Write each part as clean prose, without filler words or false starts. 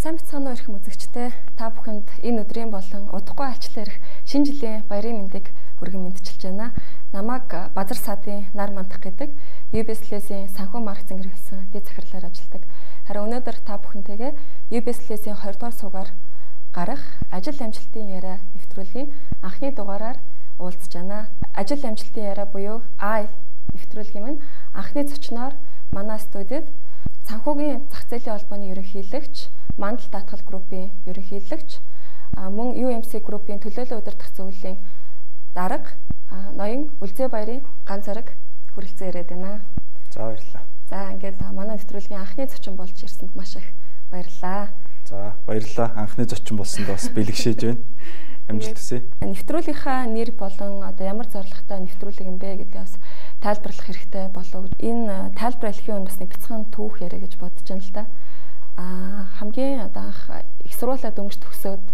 Сайн бацгаана уу эрхэм үзэгчдээ. Та бүхэнд энэ өдрийн болон удахгүй алчлаа ирэх шинэ жилийн баярын мэндийг хүргэн мэдчилж байна. Намайг Базар саадын нар мандах гэдэг UBS-ийн санхүү маркетинг хэрэглэсэн дэд захирлаар ажилладаг. Харин өнөөдөр та бүхэнтэйгээ UBS-ийн 2 дугаар суугаар гарах ажил амжилтын яриа нэвтрүүлгийн анхны дугаараар уулзж байна. Ажил амжилтын яриа буюу I нэвтрүүлгийн минь анхны зочноор манай студид санхүүгийн зах зээлийн холбооны ерөнхийлөгч, Мандал даатгал группийн ерөнхийлөгч, мөн UMC группийн төлөөлөл удирдах зөвлөлийн дарга, ноён Үлзий баярын ганц зэрэг хүрэлцэн ирээд байна. За баярлалаа. За ингээд манай нэвтрүүлгийн анхны зочин болж ирсэнд маш их баярлалаа. За баярлалаа. Анхны зочин болсонд бас бэлгшээж байна. Амжилт хүсье. Нэвтрүүлгийнхаа нэр болон одоо ямар зорилготой нэвтрүүлэг юм бэ гэдэг бас тайлбарлах хэрэгтэй болов. Энэ тайлбар хэлхийн өмнө бас нэг бяцхан түүх яриа гэж бодож байна л да. Хамгийн одоо анх их сургуулаа дөнгөж төгсөөд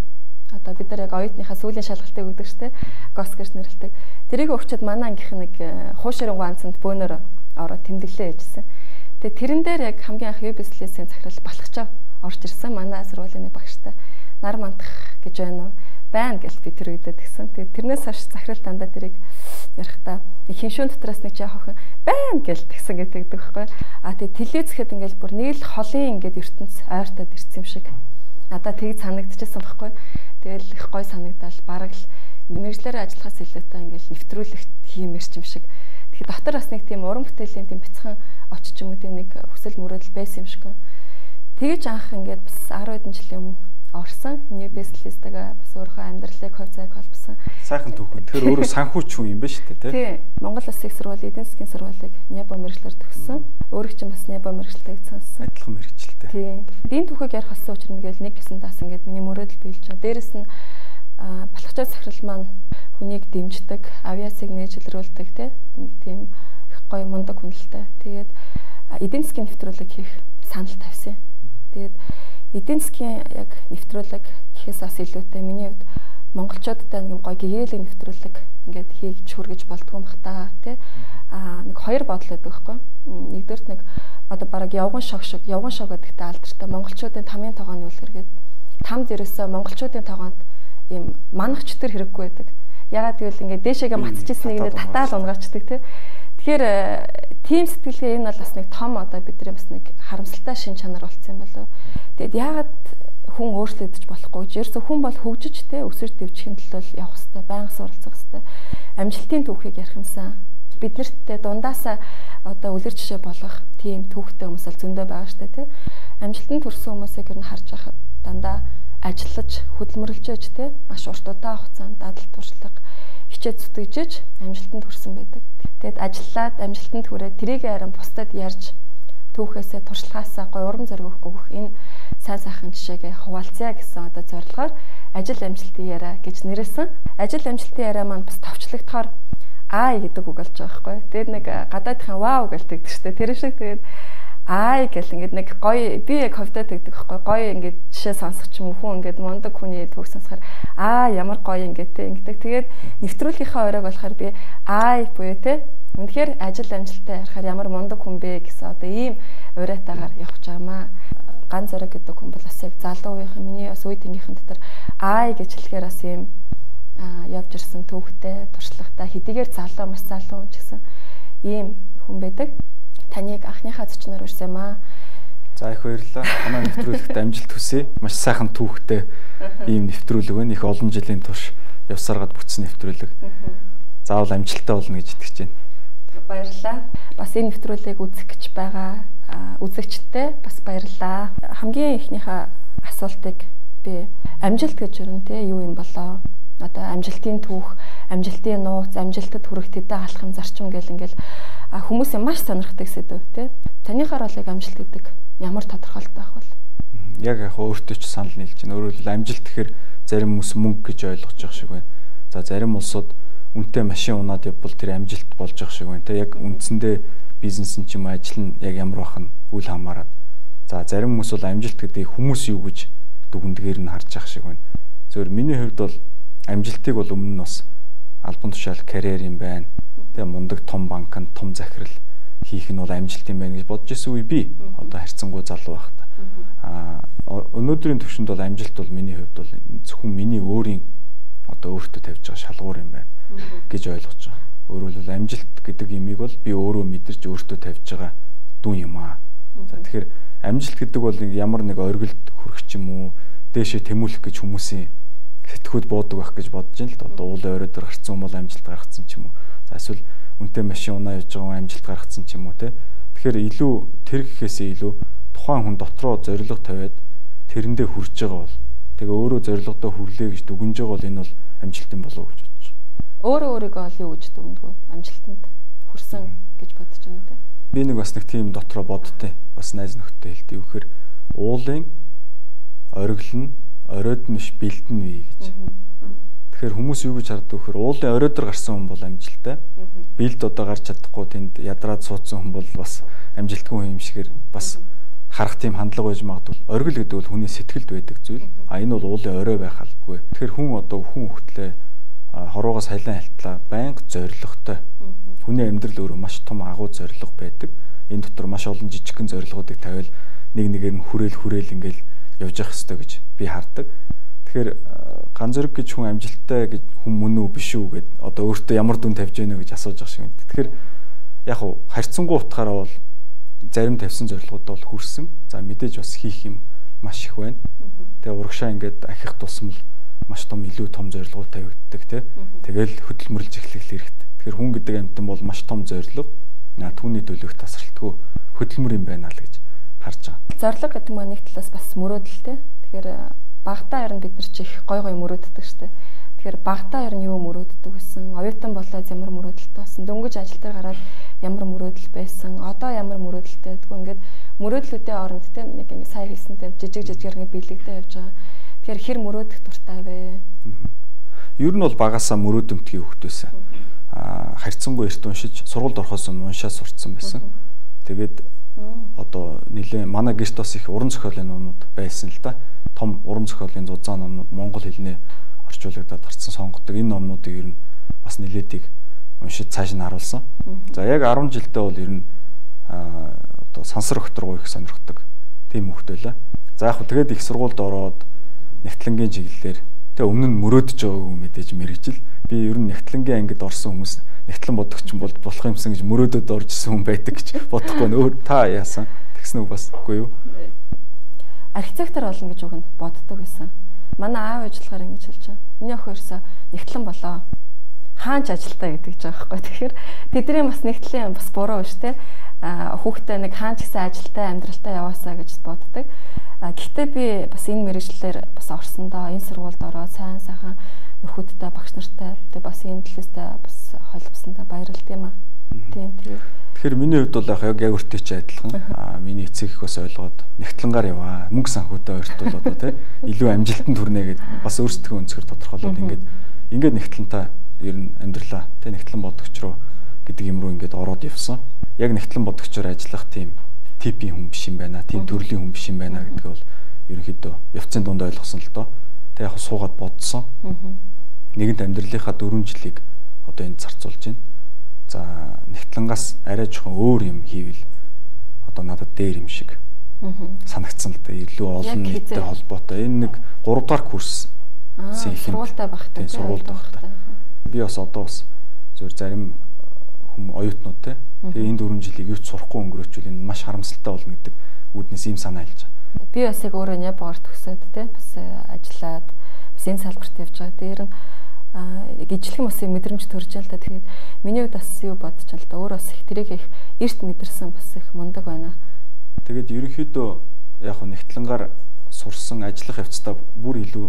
одоо бид нар яг оюутныхаа сүүлийн шалгалтыг өгдөг штэ гос гэж нэрлэдэг. Тэрийг өгчөд манай ангийнх нэг хуушрын ганцанд бөөнөр ороод тэмдэглээ яжсэн. Тэгээ тэрэн дээр яг хамгийн анх UBS-ийн захирал Балхачаа орж ирсэн. Манай сургуулийн нэг багштай нар мандах гэж байна уу? Байна гэж би тэр үедээ тэгсэн. Тэгээ тэрнээс хойш захирал дандаа тэрийг ярихдаа хиншүүн дотроос нэг жаахан байна гэж тэгсэн гэдэг байхгүй. Тэгээ телевизэхэд ингээл бүр нэг л холын ингээд ертөнц ойртоод ирсэн юм шиг. Надаа тийг санагдчихсан байхгүй. Тэгэл их гой санагдал бараг л мэрэгчлэр ажиллахаас илүүтэй ингээл нэвтрүүлэгт хиймэрч юм шиг. Тэгэхээр дотор бас нэг тийм уран бүтээлийн тийм бяцхан очиж юм уу тийм нэг хүсэл мөрөөдөл байсан юм шиг. Тэгэж анх ингээд бас 10 хэдэн жилийн өмнө орсон. UBS-лтэйгээ бас өөрийнхөө амьдралыг хувь зайг холбосон. Сайхан түүхэн. Тэгэхээр өөрөө санхүүч хүн юм ба шүү дээ, тий. Монгол Улсын их сургуулийн эдийн засгийн сургуулийг Нябо мэргэжлэр төгссөн. Өөрөө ч бас Нябо мэргэжлтэйг сонссон. Адилхан мэргэжлтэй. Тий. Энэ түүхийг ярих болсон учраас нэгэл нэг гэсэн тас ингээд миний мөрөөдөл биелж байгаа. Дээрэс нь Балхачаа захирал маань хүнийг дэмждэг, авиацийг нээжлэрүүлдэг тий. Нэг тийм их гоё мундаг хүн л та. Тэгээд эдийн засгийн нэвтрүүлэг хийх санал тавьсан. Тэгээд эдийн засгийн яг нэвтрүүлэг гэхээс бас илүүтэй миний хувьд монголчуудтай нэг юм гоё гэгээлэг нэвтрүүлэг ингээд хийж хүргэж болдгоо юм хта тий. Нэг хоёр бодол өгдөг байхгүй. Нэгдүгээрт нэг одоо бараг явган шог гэдэгтэй алдартай монголчуудын тамийн тогооны үйл хэрэгэд там дээрээсээ монголчуудын тогоонд ийм манагч төр хэрэггүй байдаг. Ягаад гэвэл ингээд дээшээгээ матчихсан нэг татаал унгаарчдаг тий. Тэгэхээр тийм сэтгэлгээ энэ бол бас нэг том одоо бидний бас нэг харамсалтай шин чанар болцсон юм болов. Тэгэд яагаад хүн өөрчлөгдөж болохгүй гэж ерөөсө хүн бол хөгжиж те өсөж дэвжихийн төлөө явах хэрэгтэй, байнга суралцах хэрэгтэй. Амжилтын түүхийг ярих юмсан бид нарт дундаасаа одоо үлгэр жишээ болох тийм түүхтэй хүмүүс л зөндөө байгаа штэ те. Амжилтанд хүрсэн хүмүүсийг ер нь харж байхад дандаа ажиллаж, хөдөлмөрлөж ээж те маш урт удаан хугацаанд дадал туршлага хичээд зүтгэж амжилтанд хүрсэн байдаг. Тэгэд ажиллаад амжилтанд хүрээд тэрийг харин бусдад ярьж түүхээсээ туршлагаасаа гоё урам зориг өгөх энэ сайн сайхан жишээгээ хуваалцъя гэсэн одоо зорилгоор ажил амжилтын яриа гэж нэрлсэн. Ажил амжилтын яриа маань бас товчлогдохоор I гэдэг үг болж байгаа байхгүй. Тэгэд нэг гадаадхан вау гэж тэгдэг штэ. Тэр шиг тэгээд I гэл ингээд нэг гоё би яг ховдоо тэгдэг байхгүй. Гоё ингээд жишээ сонсох ч юм уу хүн ингээд мундаг хүний түүх сонсохоор ямар гоё ингээд те ингээд тэгээд нэвтрүүлгийнхаа оройг болохоор би I буюу те үнэхээр ажил амжилттай ярихаар ямар мундаг хүн бэ гэсэн одоо ийм уриатаагаар явж байгаамаа. Ганц зэрэг гэдэг хүн бол бас яг залуу үеийнхэн миний бас үе тэнгийнхэн дотор I гэж хэлэхээр бас ийм явж ирсэн түүхтэй, туршлагатай, хэдийгээр залуу маш залуу ч гэсэн ийм хүн байдаг. Таныг анхныхаа зочноор урьсан юм аа. За их баярлалаа. Манай нэвтрүүлэгт амжилт хүсье. Маш сайхан түүхтэй ийм нэвтрүүлэг байна. Их олон жилийн турш явсаргаад бүтсэн нэвтрүүлэг. Заавал амжилттай болно гэж итгэж байна. Баярлалаа. Бас энэ нэвтрүүлгийг үзэх гэж байгаа үзэгчтэй бас баярлалаа. Хамгийн ихнийхээ асуултыг би амжилт гэж өрнө те юу юм болоо? Одоо амжилтын түүх, амжилтын нууц, амжилтад хүрэх тэдэ алах юм зарчим гэл ингээл хүмүүсийн маш сонирхдаг сэдв те. Таныхаар бол яг амжилт гэдэг ямар тодорхойлолт байх вэ? Яг өөртөө ч санал нийлж байна. Өөрөөр хэлбэл амжилт гэхээр зарим хүмүүс мөнгө гэж ойлгож байгаа шиг байна. За зарим улсууд үнэтэй машин унаад явбал тэр амжилт болж байгаа шиг байна те. Яг үндсэндээ бизнес нь ч юм ажил нь яг ямар бах нь үл хамааран. За зарим хүмүүс бол амжилт гэдэг хүмүүс юу гэж дүгнэдгээр нь харж байгаа шиг байна. Зөвхөн миний хувьд бол амжилтыг бол өмнө нь бас албан тушаал карьер юм байна. Тэгээ мундаг том банкнд том захирал хийх нь бол амжилт юм байна гэж бодож ирсэн үе би. Одоо харьцангуй залуу байхдаа. Өнөөдрийн төвшөнд бол амжилт бол миний хувьд бол зөвхөн миний өөрийн одоо өөртөө тавьж байгаа шалгуур юм байна гэж ойлгож байгаа. Өөрөөр хэлбэл амжилт гэдэг имийг бол би өөрөө мэдэрч өөртөө тавьж байгаа дүн юм аа. За тэгэхээр амжилт гэдэг бол ямар нэг оргилд хүрэх ч юм уу, дээшээ тэмүүлэх гэж хүмүүсийн сэтгүүд буудаг байх гэж бодож байна л да. Одоо уулын орой дээр гарцсан юм бол амжилт гаргацсан ч юм уу. За эсвэл үнэтэй машин унаа явж байгаа амжилт гаргацсан ч юм уу те. Тэгэхээр илүү тэр гэхээсээ илүү тухайн хүн дотроо зориг тавиад тэрэндээ хүрж байгаа бол тэгээ өөрөө зорилгодоо хүрлээ гэж дүгнж байгаа бол энэ бол амжилт юм болов уу гэж бодож байна. Өөрөө өөрийгөө ол юу гэж дүгнэдгөө амжилтанд хүрсэн гэж бодож байна те. Би нэг бас нэг тийм дотроо бодтой. Бас найз нөхдөд хэлдэг. Юу гэхээр уулын ориглон оройд нь биш бэлдэн вэ гэж. Тэгэхээр хүмүүс юу гэж хардаг вэ гэхээр уулын оройд гарсан хүн бол амжилттай. Бэлд одоо гарч чадахгүй тэнд ядраад суудсан хүн бол бас амжилтгүй юм шигээр бас харах тийм хандлага байж магадгүй. Оргил гэдэг бол хүний сэтгэлд байдаг зүйл. Энэ бол уулын орой байх албагүй. Тэгэхээр хүн одоо хүн хөлтлөө хорвоогоос хайлан альтлаа байнга зоригтой. Хүний амьдрал өөрөө маш том агуу зориг байдаг. Энэ дотор маш олон жижигхэн зорилгоодыг тавиал нэг нэгээр нь хүрээл ингээл явж явах хэрэгтэй гэж би хардаг. Тэгэхээр ганц зэрэг гэж хүн амжилттай гэж хүн мөн үү биш үү гэд одоо өөртөө ямар дүн тавьж гэнэ гэж асууж байгаа шиг байна. Тэгэхээр яг хуу харьцангуй утгаараа бол зарим тавьсан зорилгод бол хүрсэн. За мэдээж бас хийх юм маш их байна. Тэгээ урагшаа ингээд ахих тусмал маш том илүү том зорилгоо тавигддаг тий. Тэгэл хөдөлмөрлж эхлэх хэрэгтэй. Тэгэхээр хүн гэдэг амьтан бол маш том зорилго. Түүний төлөвт тасралтгүй хөдөлмөр юм байна л гэж харж байгаа. Зорилго гэдэг маань нэг талаас бас мөрөөдөлтэй. Тэгэхээр багтаа ярин бид нар ч их гой мөрөөддөг штэ. Тэгэхээр багтаа ярин юу мөрөөддөг гэсэн, оюутан болоод ямар мөрөөдөлтэй болсон, дөнгөж ажил дээр гараад ямар мөрөөдөл байсан, одоо ямар мөрөөдөлтэй гэдгүү ингээд мөрөөдлүүдийн оронд те нэг ингээд сайн хэлсэнтэй жижигэр ингээд биелэгдээ явж байгаа. Тэгэхээр хэр мөрөөдөх дуртай вэ? Ер нь бол багасаа мөрөөдөмтгий хөвгтөөсөн. Харьцангуй эрт уншиж сургуульд орохоос өмнө уншаа сурцсан байсан. Тэгээд одоо нэлээ манай гэрт бас их уран зохиолын номнууд байсан л да. Том уран зохиолын зузаан номнууд монгол хэлнээ орчуулагдаад гарсан сонгодог. Энэ номнуудыг ер нь бас нэлээдийг уншиж цааш нь харуулсан. За яг 10 жилдээ бол ер нь одоо сансар өгтөргөө их сонирхдаг тийм хөвгт байлаа. За яг хөө тэгээд их сургуульд ороод нэгтлэнгийн чиглэлээр тэгээ өмнө нь мөрөөдөж байгаагүй мэдээж мэрэгжил би ер нь нэгтлэнгийн ангид орсон хүмүүс нэгтлэн бодогч юм бол болох юмсан гэж мөрөөдөд орж исэн хүн байдаг гэж бодохгүй нөө та яасан тэгсэн үг бас үгүй юу? Архитектор болно гэж үг нь боддог байсан. Манай аав ажиллахаар ингэж хэлж байгаа. Миний охин ерөөсө нэгтлэн болоо. Хаанч ажилтаа гэдэг ч байгаа байхгүй. Тэгэхээр тэдний бас нэгтлийн бас буруу биш те. Хүүхдээ нэг хаанч гэсэн ажилтаа амьдралтаа яваасаа гэж боддог. Гэхдээ би бас энэ мэргэжлэр бас орсондоо энэ сургуульд ороод сайн сайхан нөхөдтэй багш нартай тэгээ бас энэ төлөөстэй бас холбосондоо баярлалт юм аа. Тийм. Тэгэхээр миний хувьд бол яг өөртөө ч адилхан. Миний эцэг их бас ойлгоод нэгтлэнгаар яваа. Мөнгө санхүүтэй хоёрт бол одоо тий илүү амжилтанд хүрнэ гэд бас өөрсдөө өнцгөр тодорхойлоод ингээд нэгтлэнтэй ер нь амьдралаа тий нэгтлэн бодогч руу гэдэг юм руу ингээд ороод явсан. Яг нэгтлэн бодогчоор ажиллах тийм типийн хүн биш юм байна. Тийм төрлийн хүн биш юм байна гэдгийг бол ерөнхийдөө явцын дунд ойлгосон л доо. Тэг яг суугаад бодсон. Нэгэнт амьдралынхаа 4 жилийг одоо энд зарцуулж байна. За нэгтлэнгаас арай жоохон өөр юм хийвэл одоо надад дээр юм шиг санагдсан л да. Илүү олон нийттэй холбоотой. Энэ нэг 3 дахь курс сургуультай багтаа. Сургуульд багтаа. Би бас одоо бас зөв зарим хүм оюутнууд те. Тэгээ энэ 4 жилийг юу ч сурахгүй өнгөрөөчвөл энэ маш харамсалтай болно гэдэг үүднээс ийм санаа хэлж байгаа. Би бас яг өөрөө Японоор төгсөөд те бас ажиллаад бас энэ салбарт явж байгаа. Дээр нь яг ижлэхэн бас мэдрэмж төрж л да. Тэгээд миний хувьд бас юу бодож байна л да. Өөрөө бас их тэрийг их эрт мэдэрсэн бас их мундаг байна. Тэгээд ерөнхийдөө яг нэгтлэнгаар сурсан ажиллах явцдаа бүр илүү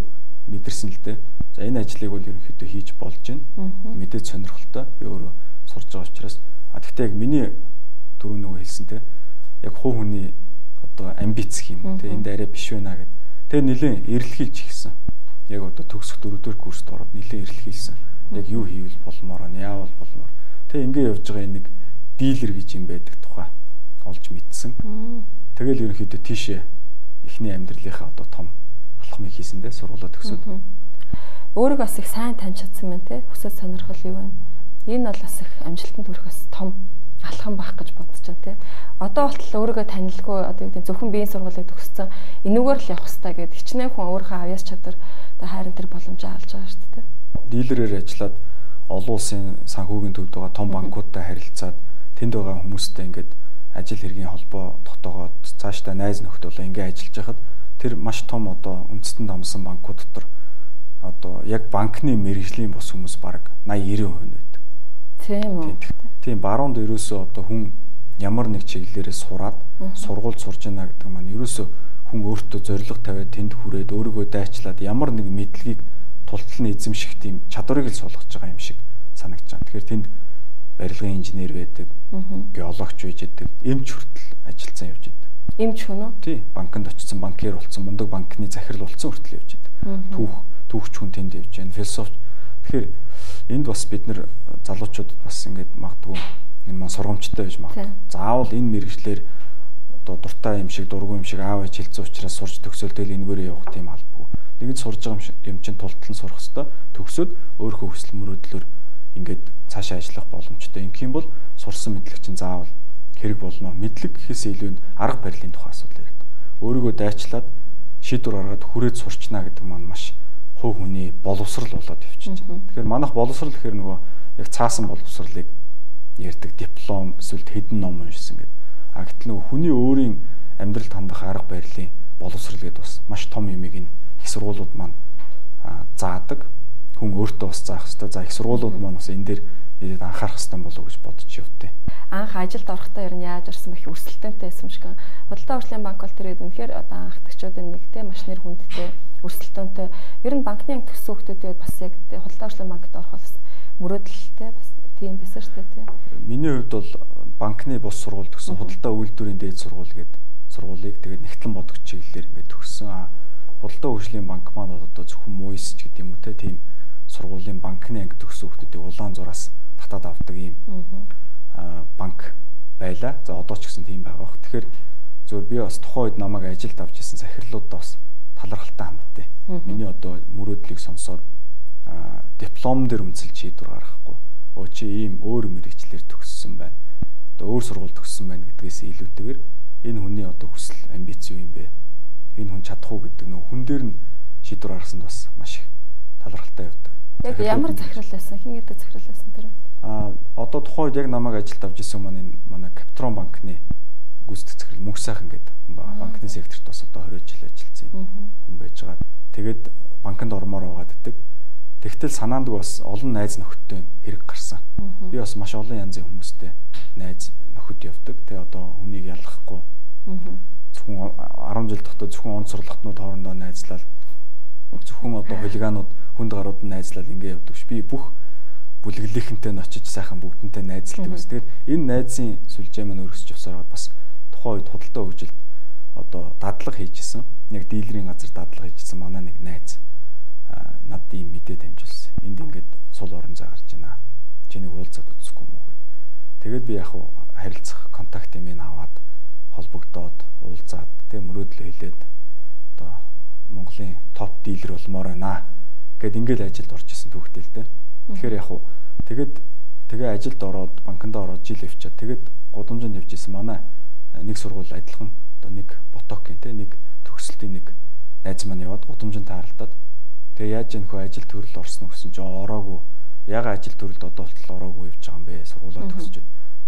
мэдэрсэн л дээ. За энэ ажлыг бол ерөнхийдөө хийж болж байна. Мэдээж сонирхолтой. Би өөрөө сурж байгаа учраас гэхдээ яг миний түрүү нөгөө хэлсэн те яг хувь хүний одоо амбиц юм те энд арай биш байна гэд. Тэгээ нэлийн эрэлхийлж ихсэн. Яг одоо төгсөх 4-р курст ороод нэлийн эрэлхийлсэн. Яг юу хийвэл болмоор нь яавал болмоор. Тэгээ ингээ явж байгаа нэг дилер гэж юм байдаг тухай олж мэдсэн. Тэгэл ерөнхийдөө тийшээ эхний амьдралынхаа одоо том алхмыг хийсэн дээ сургуулаа төгсөөд. Өөрийгөө бас их сайн таньж чадсан байна те. Хүсэл сонирхол юу вэ? Энэ бол бас их амжилтанд хүрэх бас том алхам байх гэж бодож байна те. одоо болтол өөрийгөө танилгүй одоо юу гэдэг зөвхөн биеийн сургуулийг төгссөн энүүгээр л явах хэрэгтэй гэдэг хичнээн хүн өөрийнхөө авьяас чадвар одоо хайрын тэр боломжоо алж байгаа шүү дээ. Дилерээр ажиллаад олон улсын санхүүгийн төвд байгаа том банкудтай харилцаад тэнд байгаа хүмүүстэй ингээд ажил хэргийн холбоо тогтоогоод цаашдаа найз нөхдөд ингээд ажиллаж байхад тэр маш том одоо үндэстэн дамсан банкуд дотор одоо яг банкны мэргэжлийн бус хүмүүс бараг 80-90% байдаг. Тийм үү. Тийм баруунд ерөөсөө одоо хүн ямар нэг чиглэлээрээ сураад сургууль сурж байна гэдэг маань ерөөсөө хүн өөртөө зориг тавиад тэнд хүрээд өөрийгөө дайчлаад ямар нэг мэдлэгийг тултал нь эзэмших тийм чадварыг л суулгаж байгаа юм шиг санагдаж байна. Тэгэхээр тэнд барилгын инженер байдаг, геологч байж байдаг, эмч хүртэл ажилласан явж байдаг. Эмч хүн үү? Тий, банкнд очсон, банкир болсон, мундаг банкны захирал болсон хүртэл явж байдаг. Түүхч хүн тэнд явж байна, философч. Тэгэхээр энд бас бид нэр залуучуудад бас ингээд магадгүй энэ маань сургамжтай байж магадгүй. Заавал энэ мэрэгчлэр одоо дуртай юм шиг, дургүй юм шиг аав ээж хэлцээ учраас сурч төгсөөл тэгэл энэгээрээ явах тийм албагүй. Нэгэн сурж байгаа юм чинь тултлан сурах хэвээр төгсөөд өөрийнхөө хүсэл мөрөөдлөөр ингээд цаашаа ажиллах боломжтой. Ингэх юм бол сурсан мэдлэг чинь заавал хэрэг болно. Мэдлэг гэхээс илүү нь арга барилын тухай асуудал яриад. Өөрийгөө дайчлаад шийдвэр гаргаад хүрээд сурчнаа гэдэг маань маш хувь хүний боловсрал болоод явчихж байна. Тэгэхээр манайх боловсрал гэхээр нөгөө яг цаасан боловсралыг ярьдаг диплом эсвэл хэдэн ном уншсан гэдэг. А гэтэл нөгөө хүний өөрийн амьдралд хандах арга барилын боловсрал гэдэг бас маш том юмыг энэ их сургуулиуд маань заадаг. Хүн өөртөө бас заах хэрэгтэй. За их сургуулиуд маань бас энэ дээр ирээд анхаарах хэрэгтэй болов уу гэж бодож явдیں۔ Анх ажилд орохдоо ер нь яаж орсон бэх өрсөлдөөнтэй байсан шиг. Худалдаа урлагийн банк бол тэр үнэхээр одоо анхдагчдын нэг те маш нэр хүндтэй өрсөлдөөнтэй. Ер нь банкны анги төгссөн хүмүүсүүд бас яг худалдаа урлагийн банкд орох бол мөрөөдөлтэй бас тийм байсан шүү дээ те. Миний хувьд бол банкны бус сургууль төгссөн худалдаа үйлдвэрийн дээд сургууль гэдэг сургуулийг тэгээд Нэгтлэн бодгч чиглэлээр ингээд төгссөн. Худалдаа хөгжлийн банк маань одоо зөвхөн Муйс ч гэдэг юм уу те тийм сургуулийн банкны анги төгссөн хүмүүсийг улаан зураас татаад авдаг юм банк байла. За одоо ч гэсэн тийм байгаа бох. Тэгэхээр зөвөр би бас тухайн үед намайг ажилд авч ирсэн захирлуудаа бас талархалтай хандтай. Миний одоо мөрөөдлийг сонсоод диплом дээр үнэлж шийдвэр гаргахгүй. Өө чи ийм өөр мэрэгчлэр төгссөн байна. Одоо өөр сургууль төгссөн байна гэдгээс илүүтэйгээр энэ хүний одоо хүсэл амбиц юу юм бэ? Энэ хүн чадах уу гэдэг нөх хүн дээр нь шийдвэр гаргасанд бас маш их талархалтай явдаг. Яг ямар захирал байсан? Хин гэдэг захирал байсан тэр? Одоо тухайн үед яг намайг ажилд авч ирсэн манай Капитрон банкны гүйцэтгэх захирал Мөнх сайхан гэдэг хүн байна. Банкны секторт бас одоо 20 жил ажилласан хүн байж байгаа. Тэгээд банкнд ормоор байгаад ддэг. Тэгтэл санаандгүй бас олон найз нөхөдтэй хэрэг гарсан. Би бас маш олон янзын хүмүүстэй найз нөхөд явдаг. Тэ одоо хүнийг ялгахгүй. Зөвхөн 10 жил тогтоо зөвхөн он сурлагтнууд хоорондоо найзлал. Зөвхөн одоо хулиганууд хүнд гарууд найзлал ингэ явдаг ш. Би бүх бүлэглэлийнхэнтэй нь очиж сайхан бүгдэнтэй найзалдаг ус. Тэгээд энэ найзын сүлжээ маань өргөсч явсараад бас тухайн үед худалдаа хөгжилд одоо дадлага хийжсэн. Яг дилерийн газар дадлага хийжсэн манай нэг найз над ийм мэдээ дамжуулсан. Энд ингээд сул орон зай гарч байна. Чинийг уулзаад үзэхгүй мүү гэд. Тэгээд би яг харилцах контакт юм аваад холбогдоод уулзаад тэг мөрөөдлөө хэлээд одоо Монголын топ дилер болмоор байна гэд ингээд ажилд орж исэн түүхтэй л дээ. Тэгэхээр яг тэгээ ажилд ороод банкнд ороод жил явчаад тэгээд гудамжинд явж исэн манай нэг сургууль адилхан одоо нэг ботокийн те нэг төгсөлтийн нэг найз маань яваад гудамжинд тааралдаад тэгээ яаж ийм хөө ажил төрөл орсон гэсэн чинь ороогүй яг ажил төрөлд одоо болтол ороогүй явж байгаа юм бэ сургуулаа төгсөж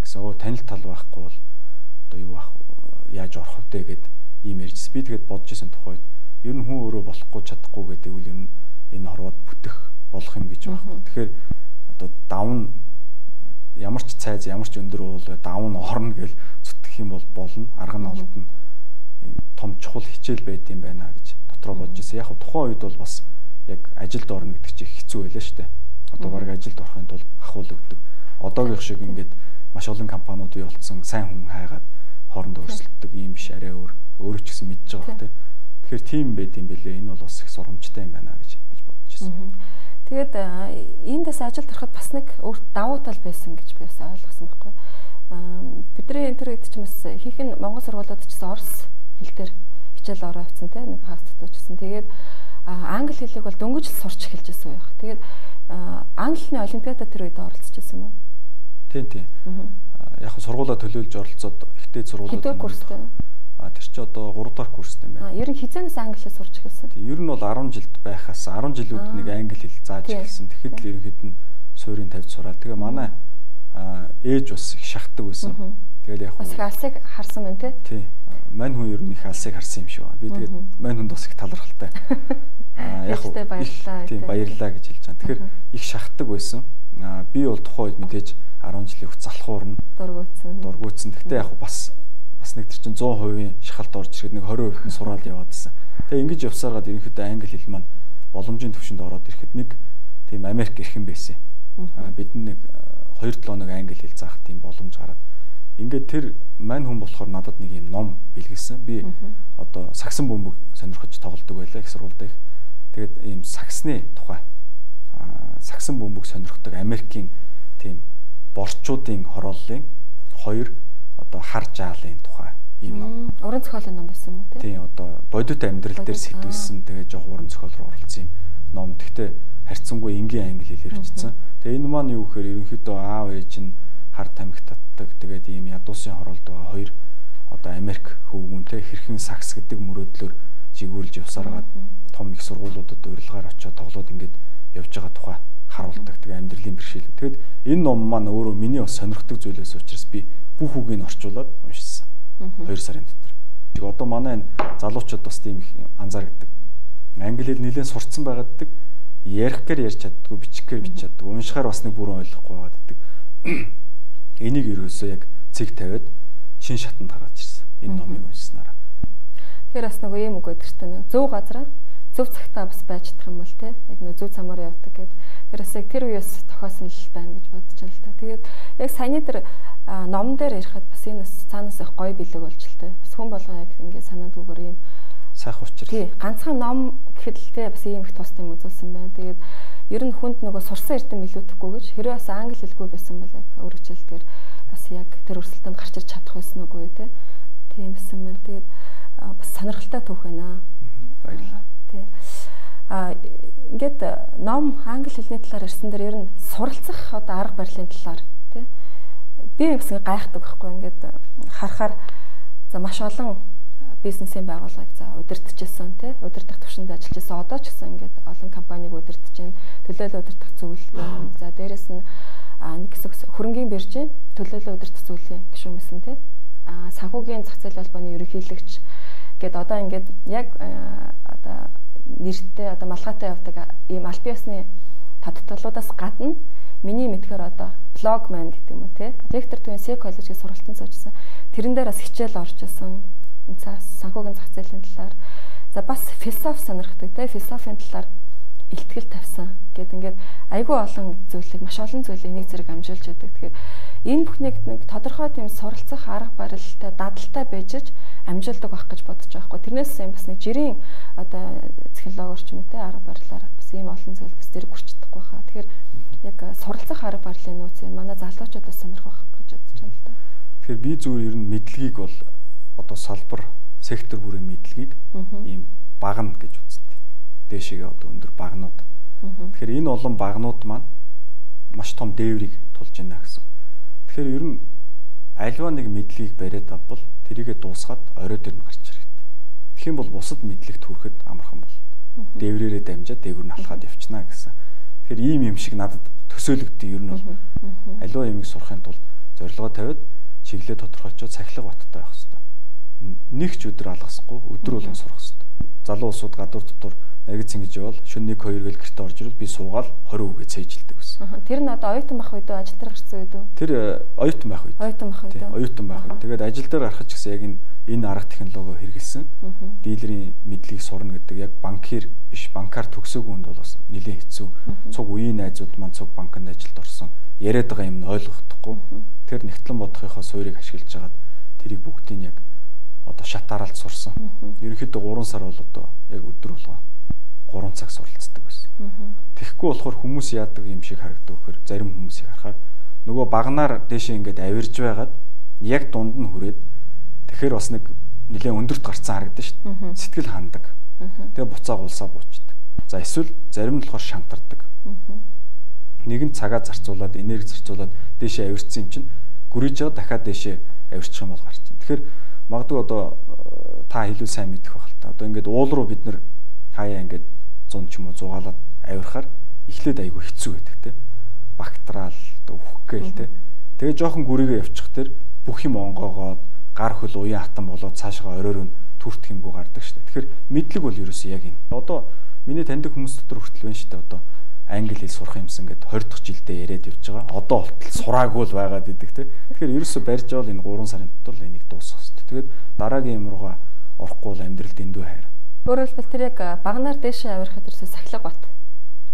гэсэн танил тал байхгүй бол одоо юу ах яаж орох вэ гэд ийм ярьжсэн. Би тэгээд бодож исэн тухайд ер нь хүн өөрөө болохгүй чадахгүй гэдэг үл ер нь энэ хорвоод бүтэх болох юм гэж байна. Тэгэхээр одоо давн ямар ч цайз ямар ч өндөр уул давн орно гэж зүтгэх юм бол болно. Арга нь олдно. Том чухал хичээл байд юм байна гэж дотроо бодож ирсэн. Яг тухайн үед бол бас яг ажилд орно гэдэг чинь хэцүү байлаа шүү дээ. Одоо баг ажилд орохын тулд ахуул өгдөг. Одоогийн шиг ингээд маш олон компаниуд бий болсон сайн хүн хайгаад хоорондоо өрсөлддөг юм биш арай өөрөө ч гэсэн мэдж байгаа хэрэг. Тэгэхээр тийм байд юм бэлээ. Энэ бол бас их сургамжтай юм байна гэж бодож ирсэн. Тэгээд эндээс ажилд ороход бас нэг өөр давуу тал байсан гэж би бас ойлгосон байхгүй. Бидний энэ төр гэдэг чинь бас ихэнх нь Монгол сургуулиуд ч гэсэн орос хэл дээр хичээл ороо авцсан тийм нэг хаастдуучсан. Тэгээд англи хэлийг бол дөнгөж л сурч эхэлж байсан байх. Тэгээд англиний олимпиадад тэр үед оролцож байсан юм уу? Тийм. Яг сургуулаа төлөөлж оролцоод ихтэй сургуулаад хэдэн курстэй? Тэр чи одоо 3 дахь курстэй юм байна. Ер нь хизээнээс англи хэл сурч эхэлсэн. Ер нь бол 10 жилд байхаас 10 жилүүд нэг англи хэл зааж эхэлсэн. Тэгэхэд л ерөнхийд нь суурийн тавьж сураад. Тэгээ манай ээж бас их шахдаг байсан. Тэгэл яг бас их алсыг харсан байна тий. Тийм. Мань хүн ер нь их алсыг харсан юм шиг байна. Би тэгээд мань хүнд бас их талархалтай. Яг баярлалаа. Тийм баярлалаа гэж хэлж байгаа. Тэгэхээр их шахдаг байсан. Би бол тухайн үед мэдээж 10 жилийн хугацаа залхуурна. Дургуутсан. Гэхдээ яг бас нэг тэр чинь 100% шахалт орж ирэхэд нэг 20% нь сураад яваадсэн. Тэгээ ингэж явсараад ерөнхийдөө англи хэл маань боломжийн төвшөнд ороод ирэхэд нэг тийм Америк ирхэн байсан. Бид нэг 2-7 хоног англи хэл заах тийм боломж гараад ингээд тэр мань хүн болохоор надад нэг юм ном бэлгэлсэн. Би одоо сагсан бөмбөг сонирхож тоглодог байлаа их сургуультай. Тэгээд ийм сагсны тухай сагсан бөмбөг сонирхдог Америкийн тийм борчуудын хорооллын 2 одоо хар жаалын тухай ийм ном. Уран зохиолын ном байсан юм уу тий? Тийм одоо бодит амьдрал дээр сэтгүүлсэн тэгээд жоох уран зохиол руу оролцсон юм ном. Гэхдээ харьцангуй энгийн англи хэлээр бичсэн. Тэгээ энэ маань юу гэхээр ерөнхийдөө аав ээж нь хар тамхи татдаг тэгээд ийм ядуусын хороолд байгаа 2 одоо Америк хөвгүнтэй хэрхэн сакс гэдэг мөрөөдлөөр жигүүрлж явсараад том их сургуулиудад урилгаар очиод тоглоод ингээд явж байгаа тухай харуулдаг. Тэгээ амьдралын бэрхшээл. Тэгэд энэ ном маань өөрөө миний бас сонирхдаг зүйлээс учраас би бүх үгийг орчуулад уншсан. 2 сарын дотор. Тэг одоо манай энэ залуучууд бас тийм их анзаардаг. Англи хэл нэлээд сурцсан байгааддаг. Ярихгээр ярьж чаддгүй, бичихгээр бич чаддгүй. Уншихаар бас нэг бүрэн ойлгохгүй байгааддаг. Энийг ерөөсөө яг цэг тавиад шин шатанд гаргаж ирсэн. Энэ номыг уншсанараа. Тэгэхээр бас нэг юм үг байдаг шүү дээ. Нэг зөв газараа зөв цагтаа бас байж чадах юм бол тий. Яг нэг зөв замаар явдаг гэдэг. Тэр бас яг тэр үеэс тохиосон л байна гэж бодож байна л та. Тэгээд яг саяны тэр ном дээр ярихад бас энэ бас цаанаас их гоё бэлэг болж л та. Бас хүн болгоо яг ингээд санаадгүйгээр юм сайх учрал. Тий. Ганцхан ном гэхэд л тий бас ийм их тустай юм үзүүлсэн байна. Тэгээд ер нь хүнд нөгөө сурсан эрдэм илүүдэхгүй гэж хэрвээ бас англи хэлгүй байсан бол яг өөрчлөлтгээр бас яг тэр өрсөлдөнд гарч ирч чадах байсан үгүй тий. Тийм байсан байна. Тэгээд бас сонирхолтой түүх байна. Баярлалаа. Тий. Ингээд ном англи хэлний талаар ярьсан дээр ер нь суралцах одоо арга барилын талаар тий. Би бас гайхдаг байхгүй ингээд харахаар за маш олон бизнесийн байгууллагыг за удирдахжсэн тий удирдах төвшөнд ажиллаж байсан одоо ч гэсэн ингээд олон компаниг удирдах чинь төлөөлөл удирдах зүйл за дээрэс нь нэг хэсэг хөрөнгийн биржийн төлөөлөл удирдах зүйлийн гишүүн байсан тий санхүүгийн зах зээл албаны ерөнхийлөгч гээд одоо ингээд яг одоо нэртэй одоо малгайтай явдаг ийм аль биесны тодтолуудаас гадна миний мэдхээр одоо блогмен гэдэг юм уу тий Виктор Түнсээ коллежид сургалтанд суужсан тэрэн дээр бас хичээл орж исэн санхүүгийн зах зээлийн талаар за бас философи сонирхдаг те философийн талаар илтгэл тавьсан гэд ингээд айгүй олон зүйлийг маш олон зүйлийг нэг зэрэг амжуулж яадаг. Тэгэхээр энэ бүхнийг нэг тодорхой тийм суралцах арга барилтай дадалтай байжж амжуулдаг байх гэж бодож байгаа хгүй. Тэрнээс юм бас нэг жирийн одоо технологиор ч юм уу те арга барилаар бас ийм олон зүйл бас зэрэг хүрчдэггүй хаа. Тэгэхээр яг суралцах арга барилын нөөц нь манай залуучуудаас сонирхох гэж бодож байна л да. Тэгэхээр би зүгээр ер нь мэдлэгийг бол одоо салбар сектор бүрийн мэдлэгийг ийм багна гэж үздэг. Дээшээгээ одоо өндөр багнууд. Тэгэхээр энэ олон багнууд маань маш том дээврийг тулж байна гэсэн. Тэгэхээр ер нь альва нэг мэдлэгийг бариад авбал тэрийгэ дуусгаад орой дээр нь гарч ирэхтэй. Тэгэх юм бол бусад мэдлэгт хүрэхэд амархан бол дээврээрээ дамжаад дээгүр нь алхаад явчихна гэсэн. Тэгэхээр ийм юм шиг надад төсөөлөгддөг ер нь бол альва юмыг сурахын тулд зорилгоо тавиад чиглэлээ тодорхойлчод сахилга баттай байх хэрэгтэй. Нэг ч өдөр алгасахгүй өдөр болгон сурах хэрэгтэй. Залуу улсууд гадуур дотор нагц ингэж явал шөнө 1-2 гэл гэртээ орж ирвэл би суугаал 20 үгээ цээжилдэг гэсэн. Тэр нь одоо оюутан байх үед ажил дээр гарсан үед үү? Тэр оюутан байх үед. Оюутан байх үед. Оюутан байх үед. Тэгээд ажил дээр гарах ч гэсэн яг энэ арга технологи хэрэгэлсэн. Дилерийн мэдлэгийг сурна гэдэг яг банкир биш банкар төгсөөгүй хүнд бол бас нэлээд хэцүү. Цуг үеийн найзууд маань цуг банкнд ажилд орсон. Яриад байгаа юм нь ойлгохдохгүй. Тэр нэгтлэн бодохынхоо суурийг ашиглаж хагаад тэрийг бүгдийг яг одоо шат дараалт сурсан. Ерөнхийдөө 3 сар бол одоо яг өдөр болгоо 3 цаг суралцдаг байсан. Тэгэхгүй болохоор хүмүүс яадаг юм шиг харагддаг вөхөр зарим хүмүүсийг харахаар нөгөө багнаар дээшээ ингээд авирж байгаад яг дунд нь хүрээд тэгэхээр бас нэг нэлээд өндөрт гарцсан харагдаж шүү дээ. Сэтгэл хандаг. Тэгээ буцаа гулсаа буучдаг. За эсвэл зарим нь болохоор шантардаг. нэгэн цагаа зарцуулаад энерги зарцуулаад дээшээ авирцсан юм чинь гүрийж байгаа дахиад дээшээ авирчих юм бол гарч байна. Тэгэхээр магадгүй одоо та илүү сайн мэдэх байх л та. Одоо ингээд уул руу бид нэр хаяа ингээд 100 ч юм уу 100-аад авирахаар эхлээд айгүй хэцүү байдаг те. Бактериал өөх гээл те. Тэгээ жоохон гүрийгээ явчих тэр бүх юм онгоогоод гар хөл уян хатан болоод цаашгаа оройр нь түртэх юмгүй гардаг шүү дээ. Тэгэхээр мэдлэг бол ерөөсөө яг энэ. Одоо миний таньдаг хүмүүс дотор хүртэл байна шүү дээ. Одоо англи хэл сурах юмсан гэд 20 дахь жилдээ яриад явж байгаа. Одоо болтол сураагүй л байгаад идэг те. Тэгэхээр ерөөсөө барьж авал энэ 3 сарын дотор л энийг дуусгах хэрэгтэй. Тэгээд дараагийн юм руугаа орохгүй бол амьдрал дэндүү хайр. Өөрөөр хэлбэл тэр яг багнаар дээшээ авирахад ерөөсөө сахилга бат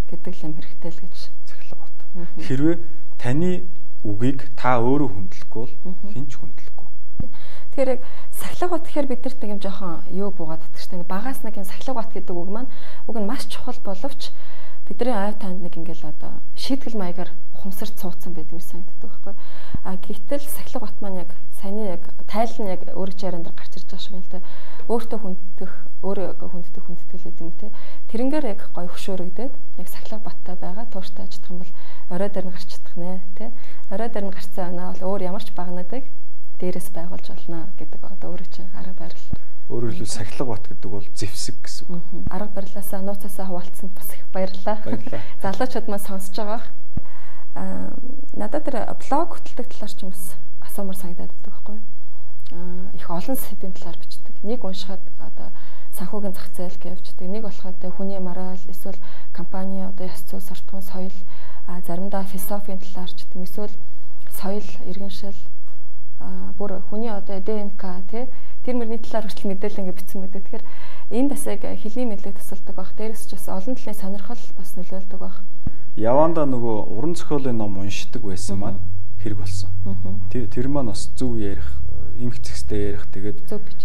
гэдэг юм хэрэгтэй л гэж. Сахилга бат. Хэрвээ таны үгийг та өөрөө хүндлэхгүй бол хинч хүндлэхгүй. Тэгэхээр яг сахилга бат гэхээр бидэрт нэг юм жоохон юу буугаад байдаг шүү дээ. Багаас нэг юм сахилга бат гэдэг үг маань уг нь маш чухал боловч бидний ай танд нэг ингээл одоо шийтгэл маягаар ухамсарт суудсан байдаг юм санагддаг байхгүй. А гэтэл сахилга бат маань яг саяны яг тайл нь яг өөрөө ч ярианд гарч ирж байгаа шиг юм л та. Өөртөө хүндэх, өөрөө хүндтгэл гэдэг юм те. Тэрнгээр яг гой хөшөөрөгдөөд яг сахилга баттай байгаа тууштай чадах юм бол орой дээр нь гарч чадах нэ те. Орой дээр нь гарцсан оноо бол өөр ямар ч багнадыг дээрээс байгуулж болно гэдэг одоо өөрөө чинь арга барил. Өөрөөр хэлбэл сахилга бат гэдэг бол зэвсэг гэсэн үг. Арга барилаасаа нууцаасаа хуваалцсанд бас их баярлалаа. Залуучууд маань сонсож байгаа. Надад тэр блог хөтэлдэг талаар ч юм бас асуумар санагдаад байдаг байхгүй юу? Их олон сэдвийн талаар бичдэг. Нэг уншихад одоо санхүүгийн зах зээл гэвчдэг. Нэг болоход хүний мораль, эсвэл компани одоо ёс зүй, сортгон, соёл, заримдаа философийн талаар ч гэдэг. Эсвэл соёл, иргэншил, бүр хүний одоо ДНК тий тэр мөрний талаар хүртэл мэдээлэл ингэ бичсэн байдаг. Тэгэхээр энэ бас яг хэлний мэдлэг тусалдаг баг. Дээрээс ч бас олон талын сонирхол бас нөлөөлдөг баг. Яванда нөгөө уран зохиолын ном уншдаг байсан маань хэрэг болсон. Тэр маань бас зөв ярих, эмх зэгстэй ярих, тэгээд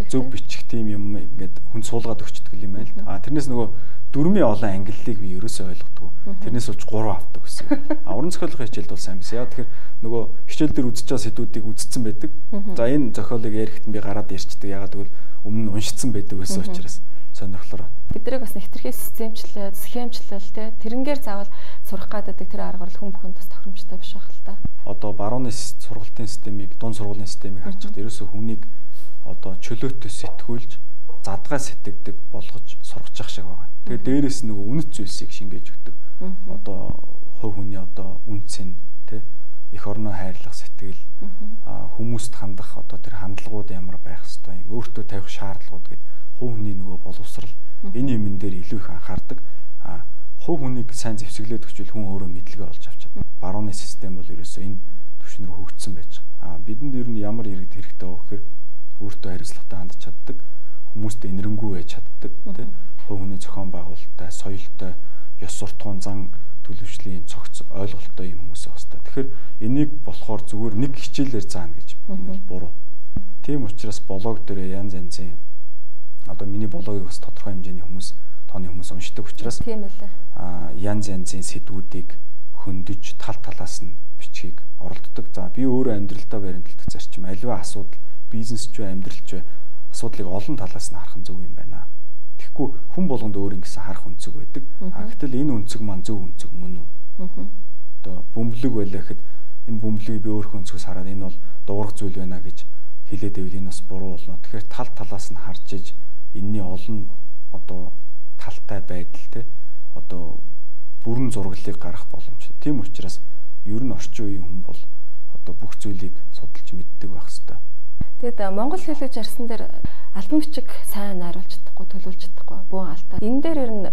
зөв бичих тийм юм ингээд хүн суулгаад өгчдөг юм байл. Тэрнээс нөгөө дөрмийн олон ангиллыг би ерөөсөө ойлгодгүй. Тэрнээс болж 3 авдаг гэсэн. Уран зохиолын хичээлд бол сайн байсан. Яа тэгэхээр нөгөө хичээл дээр үзэж байгаа сэдвүүдийг үзсэн байдаг. За энэ зохиолыг ярихэд би гараад ярьчдаг. Ягаад гэвэл өмнө нь уншицсан байдаг байсан учраас сонирхлоо. Тэдрийг бас нэвтрхий системчлээд, схемчлэл те тэрнгээр заавал сурах гаддаг тэр аргаар хүн бүхэнд бас тохиромжтой биш байх л та. Одоо барууны сургалтын системийг, дунд сургуулийн системийг харж байхад ерөөсөө хүнийг одоо чөлөөтэй сэтгүүлж задгаа сэтгэдэг болгож сургаж явах шиг байгаа. Тэгээд дээрээс нөгөө үнэт зүйлсийг шингээж өгдөг. Одоо хувь хүний одоо үнцэн тэ их орноо хайрлах сэтгэл, хүмүүст хандах одоо тэр хандлагууд ямар байх ёстой юм, өөртөө тавих шаардлагууд гэдэг хувь хүний нөгөө боловсрал энэ юмн дээр илүү их анхаардаг. Хувь хүнийг сайн зэвсэглээд өгчвөл хүн өөрөө мэдлэгээ олж авч чадна. Барууны систем бол ерөөсөө энэ түвшин рүү хөгжсөн байж байгаа. Бидэнд ер нь ямар иргэд хэрэгтэй вэ гэхээр өөртөө хариуцлагатай хандж чаддаг, хүмүүстэй инэрэнгүй байж чаддаг, тийм хувь хүний зохион байгуулалттай, соёлтой, ёс суртахуун, зан төлөвшлийн цогц ойлголттой юм хүмүүс байх хэрэгтэй. Тэгэхээр энийг болохоор зүгээр нэг хичээлээр заана гэж энэ бол буруу. Тийм учраас блог дээр янз янзын одоо миний блогийг бас тодорхой хэмжээний хүмүүс тооны хүмүүс уншдаг учраас тийм байлаа. Янз янзын сэдвүүдийг хөндөж тал талаас нь бичгийг оролддог. За би өөрөө амьдралдаа баримталдаг зарчим аливаа асуудал бизнес ч вэ амьдрал ч вэ асуудлыг олон талаас нь харах нь зөв юм байна. Тэгэхгүй хүн болгонд өөр ингэсэн харах үнцэг байдаг. Гэтэл энэ үнцэг маань зөв үнцэг мөн үү? Одоо бөмбөлөг байлаа гэхэд энэ бөмбөлийг би өөрөө үнцгээс хараад энэ бол дуурах зүйл байна гэж хэлээд байвал энэ бас буруу болно. Тэгэхээр тал талаас нь харж иж энэний олон одоо талтай байдал те одоо бүрэн зураглалыг гаргах боломжтой. Тийм учраас ер нь орчин үеийн хүн бол одоо бүх зүйлийг судалж мэддэг байх хэрэгтэй. Тэгэд монгол хэлийг жарсан дээр албан бичиг сайн найруулж чадахгүй, төлөвлөж чадахгүй бүүн алдаа. Энэ дээр ер нь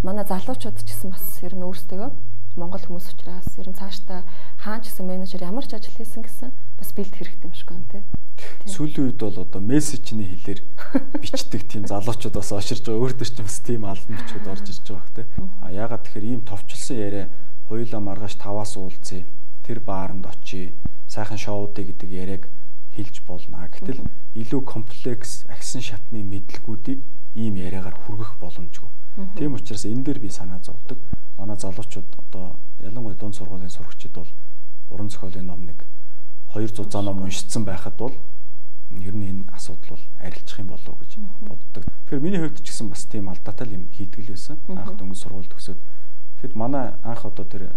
манай залуучууд ч гэсэн бас ер нь өөрсдөө монгол хүмүүс учраас ер нь цаашдаа хаан ч гэсэн менежер ямар ч ажил хийсэн гэсэн бас бэлд хэрэгтэй юм шиг байна тий. Сүүлийн үед бол одоо мессежний хэлээр бичдэг тийм залуучууд бас очирж байгаа. Өөртөө ч бас тийм албан бичгүүд орж ирж байгаа бах тий. Яагаад тэгэхээр ийм товчлсон яриа хоёулаа маргааш 5-аас уулзъя. Тэр бааранд очие. Сайхан шоудыг гэдэг яриаг хэлж болно. Гэтэл илүү комплекс агсан шатны мэдлэгүүдийг ийм яриагаар хүргэх боломжгүй. Тийм учраас энэ дээр би санаа зовдөг. Манай залуучууд одоо ялангуяа дунд сургуулийн сурагчид бол уран зохиолын номыг 200 ном уншицсан байхад бол ер нь энэ асуудал бол арилчих юм болов уу гэж боддог. Тэгэхээр миний хувьд ч гэсэн бас тийм алдаатай юм хийдэг л байсан. Анх дөнгөж сургууль төгсөөд. Тэгэхэд манай анх одоо тэр